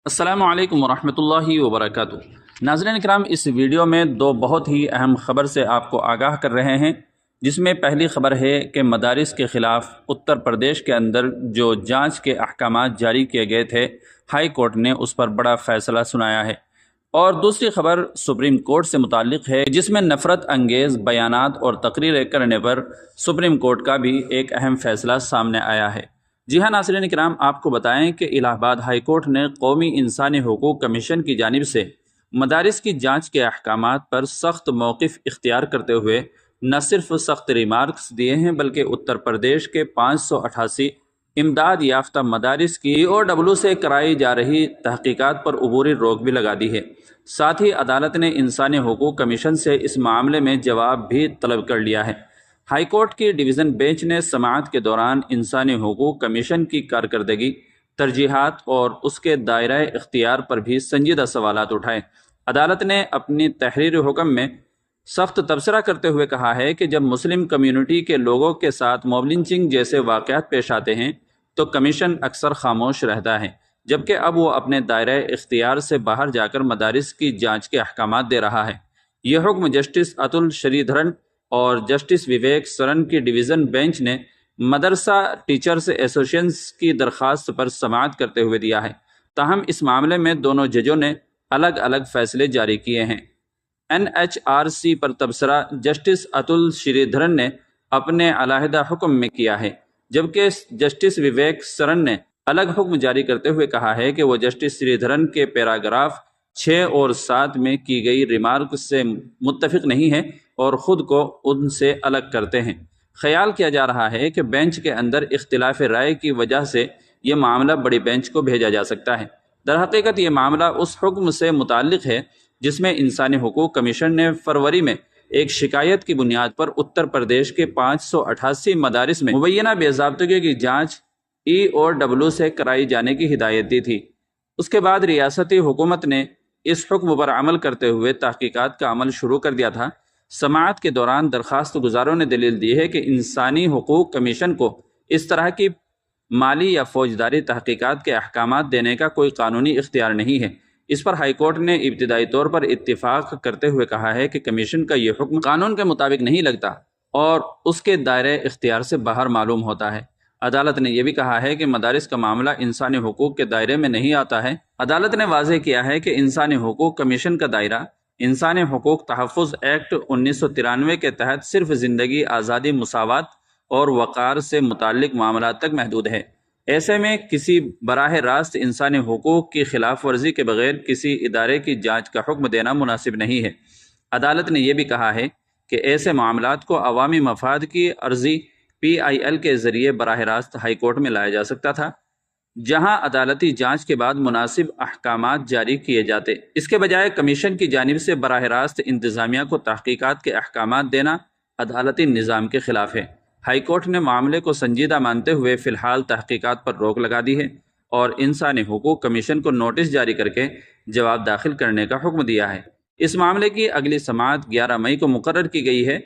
السلام علیکم ورحمۃ اللہ وبرکاتہ۔ ناظرین کرام، اس ویڈیو میں دو بہت ہی اہم خبر سے آپ کو آگاہ کر رہے ہیں، جس میں پہلی خبر ہے کہ مدارس کے خلاف اتر پردیش کے اندر جو جانچ کے احکامات جاری کیے گئے تھے، ہائی کورٹ نے اس پر بڑا فیصلہ سنایا ہے۔ اور دوسری خبر سپریم کورٹ سے متعلق ہے، جس میں نفرت انگیز بیانات اور تقریریں کرنے پر سپریم کورٹ کا بھی ایک اہم فیصلہ سامنے آیا ہے۔ جی ہاں ناظرین کرام، آپ کو بتائیں کہ الہ آباد ہائی کورٹ نے قومی انسانی حقوق کمیشن کی جانب سے مدارس کی جانچ کے احکامات پر سخت موقف اختیار کرتے ہوئے نہ صرف سخت ریمارکس دیے ہیں، بلکہ اتر پردیش کے 588 امداد یافتہ مدارس کی EOW سے کرائی جا رہی تحقیقات پر عبوری روک بھی لگا دی ہے۔ ساتھ ہی عدالت نے انسانی حقوق کمیشن سے اس معاملے میں جواب بھی طلب کر لیا ہے۔ ہائی کورٹ کی ڈویژن بینچ نے سماعت کے دوران انسانی حقوق کمیشن کی کارکردگی، ترجیحات اور اس کے دائرہ اختیار پر بھی سنجیدہ سوالات اٹھائے۔ عدالت نے اپنی تحریری حکم میں سخت تبصرہ کرتے ہوئے کہا ہے کہ جب مسلم کمیونٹی کے لوگوں کے ساتھ موب لنچنگ جیسے واقعات پیش آتے ہیں تو کمیشن اکثر خاموش رہتا ہے، جبکہ اب وہ اپنے دائرہ اختیار سے باہر جا کر مدارس کی جانچ کے احکامات دے رہا ہے۔ یہ حکم جسٹس اتل شری دھرن اور جسٹس وویک سرن کی ڈویژن بینچ نے مدرسہ ٹیچرز ایسوسی ایشن کی درخواست پر سماعت کرتے ہوئے دیا ہے۔ تاہم اس معاملے میں دونوں ججوں نے الگ الگ فیصلے جاری کیے ہیں۔ NHRC پر تبصرہ جسٹس اتل شری دھرن نے اپنے علیحدہ حکم میں کیا ہے، جبکہ جسٹس وویک سرن نے الگ حکم جاری کرتے ہوئے کہا ہے کہ وہ جسٹس شری دھرن کے پیراگراف 6 اور 7 میں کی گئی ریمارک سے متفق نہیں ہے اور خود کو ان سے الگ کرتے ہیں۔ خیال کیا جا رہا ہے کہ بینچ کے اندر اختلاف رائے کی وجہ سے یہ معاملہ بڑی بینچ کو بھیجا جا سکتا ہے۔ درحقیقت یہ معاملہ اس حکم سے متعلق ہے جس میں انسانی حقوق کمیشن نے فروری میں ایک شکایت کی بنیاد پر اتر پردیش کے 588 مدارس میں مبینہ بے ضابطگی کی جانچ EOW سے کرائی جانے کی ہدایت دی تھی۔ اس کے بعد ریاستی حکومت نے اس حکم پر عمل کرتے ہوئے تحقیقات کا عمل شروع کر دیا تھا۔ سماعت کے دوران درخواست گزاروں نے دلیل دی ہے کہ انسانی حقوق کمیشن کو اس طرح کی مالی یا فوجداری تحقیقات کے احکامات دینے کا کوئی قانونی اختیار نہیں ہے۔ اس پر ہائی کورٹ نے ابتدائی طور پر اتفاق کرتے ہوئے کہا ہے کہ کمیشن کا یہ حکم قانون کے مطابق نہیں لگتا اور اس کے دائرے اختیار سے باہر معلوم ہوتا ہے۔ عدالت نے یہ بھی کہا ہے کہ مدارس کا معاملہ انسانی حقوق کے دائرے میں نہیں آتا ہے۔ عدالت نے واضح کیا ہے کہ انسانی حقوق کمیشن کا دائرہ انسانی حقوق تحفظ ایکٹ 1993 کے تحت صرف زندگی، آزادی، مساوات اور وقار سے متعلق معاملات تک محدود ہے۔ ایسے میں کسی براہ راست انسانی حقوق کی خلاف ورزی کے بغیر کسی ادارے کی جانچ کا حکم دینا مناسب نہیں ہے۔ عدالت نے یہ بھی کہا ہے کہ ایسے معاملات کو عوامی مفاد کی عرضی PIL کے ذریعے براہ راست ہائی کورٹ میں لایا جا سکتا تھا، جہاں عدالتی جانچ کے بعد مناسب احکامات جاری کیے جاتے۔ اس کے بجائے کمیشن کی جانب سے براہ راست انتظامیہ کو تحقیقات کے احکامات دینا عدالتی نظام کے خلاف ہے۔ ہائی کورٹ نے معاملے کو سنجیدہ مانتے ہوئے فی الحال تحقیقات پر روک لگا دی ہے اور انسانی حقوق کمیشن کو نوٹس جاری کر کے جواب داخل کرنے کا حکم دیا ہے۔ اس معاملے کی اگلی سماعت 11 مئی کو مقرر کی گئی ہے۔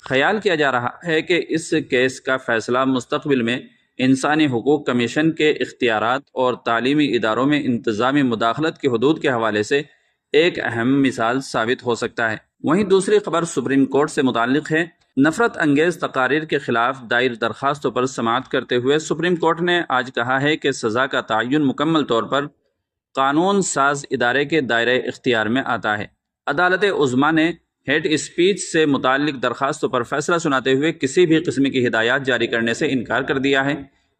خیال کیا جا رہا ہے کہ اس کیس کا فیصلہ مستقبل میں انسانی حقوق کمیشن کے اختیارات اور تعلیمی اداروں میں انتظامی مداخلت کی حدود کے حوالے سے ایک اہم مثال ثابت ہو سکتا ہے۔ وہیں دوسری خبر سپریم کورٹ سے متعلق ہے۔ نفرت انگیز تقاریر کے خلاف دائر درخواستوں پر سماعت کرتے ہوئے سپریم کورٹ نے آج کہا ہے کہ سزا کا تعین مکمل طور پر قانون ساز ادارے کے دائرہ اختیار میں آتا ہے۔ عدالت عظمیٰ نے ہیٹ اسپیچ سے متعلق درخواستوں پر فیصلہ سناتے ہوئے کسی بھی قسم کی ہدایات جاری کرنے سے انکار کر دیا ہے۔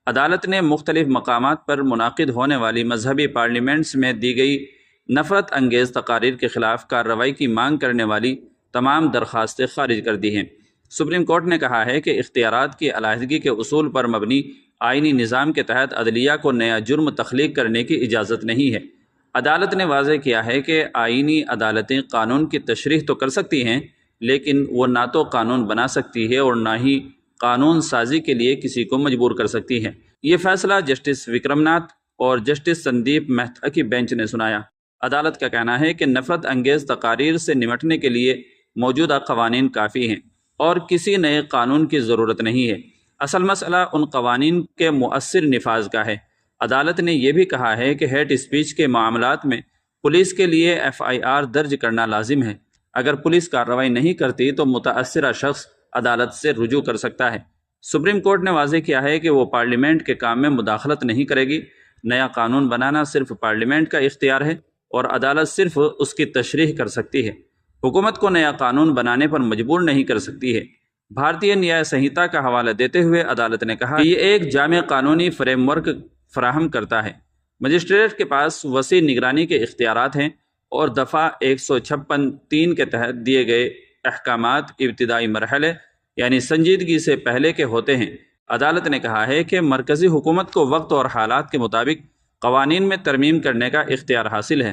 عدالت نے مختلف مقامات پر منعقد ہونے والی مذہبی پارلیمنٹس میں دی گئی نفرت انگیز تقاریر کے خلاف کارروائی کی مانگ کرنے والی تمام درخواستیں خارج کر دی ہیں۔ سپریم کورٹ نے کہا ہے کہ اختیارات کی علیحدگی کے اصول پر مبنی آئینی نظام کے تحت عدلیہ کو نیا جرم تخلیق کرنے کی اجازت نہیں ہے۔ عدالت نے واضح کیا ہے کہ آئینی عدالتیں قانون کی تشریح تو کر سکتی ہیں، لیکن وہ نہ تو قانون بنا سکتی ہے اور نہ ہی قانون سازی کے لیے کسی کو مجبور کر سکتی ہے۔ یہ فیصلہ جسٹس وکرم ناتھ اور جسٹس سندیپ مہتا کی بینچ نے سنایا۔ عدالت کا کہنا ہے کہ نفرت انگیز تقاریر سے نمٹنے کے لیے موجودہ قوانین کافی ہیں اور کسی نئے قانون کی ضرورت نہیں ہے۔ اصل مسئلہ ان قوانین کے مؤثر نفاذ کا ہے عدالت نے یہ بھی کہا ہے کہ ہیٹ اسپیچ کے معاملات میں پولیس کے لیے FIR درج کرنا لازم ہے۔ اگر پولیس کارروائی نہیں کرتی تو متاثرہ شخص عدالت سے رجوع کر سکتا ہے۔ سپریم کورٹ نے واضح کیا ہے کہ وہ پارلیمنٹ کے کام میں مداخلت نہیں کرے گی۔ نیا قانون بنانا صرف پارلیمنٹ کا اختیار ہے اور عدالت صرف اس کی تشریح کر سکتی ہے۔ حکومت کو نیا قانون بنانے پر مجبور نہیں کر سکتی ہے۔ بھارتیہ نیائے سنہتا کا حوالہ دیتے ہوئے عدالت نے کہا کہ یہ ایک جامع قانونی فریم ورک فراہم کرتا ہے۔ مجسٹریٹ کے پاس وسیع نگرانی کے اختیارات ہیں اور دفعہ 156(3) کے تحت دیے گئے احکامات ابتدائی مرحلے یعنی سنجیدگی سے پہلے کے ہوتے ہیں۔ عدالت نے کہا ہے کہ مرکزی حکومت کو وقت اور حالات کے مطابق قوانین میں ترمیم کرنے کا اختیار حاصل ہے،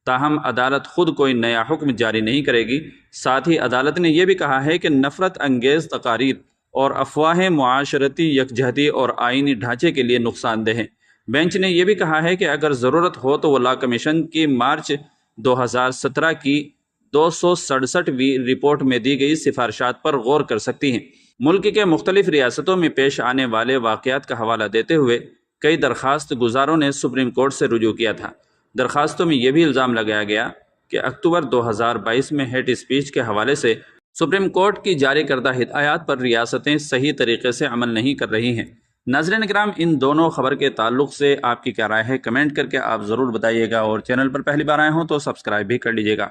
تاہم عدالت خود کوئی نیا حکم جاری نہیں کرے گی۔ ساتھ ہی عدالت نے یہ بھی کہا ہے کہ نفرت انگیز تقاریر اور افواہیں معاشرتی یکجہتی اور آئینی ڈھانچے کے لیے نقصان دہ ہیں۔ بینچ نے یہ بھی کہا ہے کہ اگر ضرورت ہو تو وہ لا کمیشن کی مارچ 2017 کی 267ویں رپورٹ میں دی گئی سفارشات پر غور کر سکتی ہیں۔ ملک کے مختلف ریاستوں میں پیش آنے والے واقعات کا حوالہ دیتے ہوئے کئی درخواست گزاروں نے سپریم کورٹ سے رجوع کیا تھا۔ درخواستوں میں یہ بھی الزام لگایا گیا کہ اکتوبر 2022 میں ہیٹ اسپیچ کے حوالے سے سپریم کورٹ کی جاری کردہ ہدایات پر ریاستیں صحیح طریقے سے عمل نہیں کر رہی ہیں۔ ناظرین کرام، ان دونوں خبر کے تعلق سے آپ کی کیا رائے ہے؟ کمنٹ کر کے آپ ضرور بتائیے گا، اور چینل پر پہلی بار آئے ہوں تو سبسکرائب بھی کر لیجیے گا۔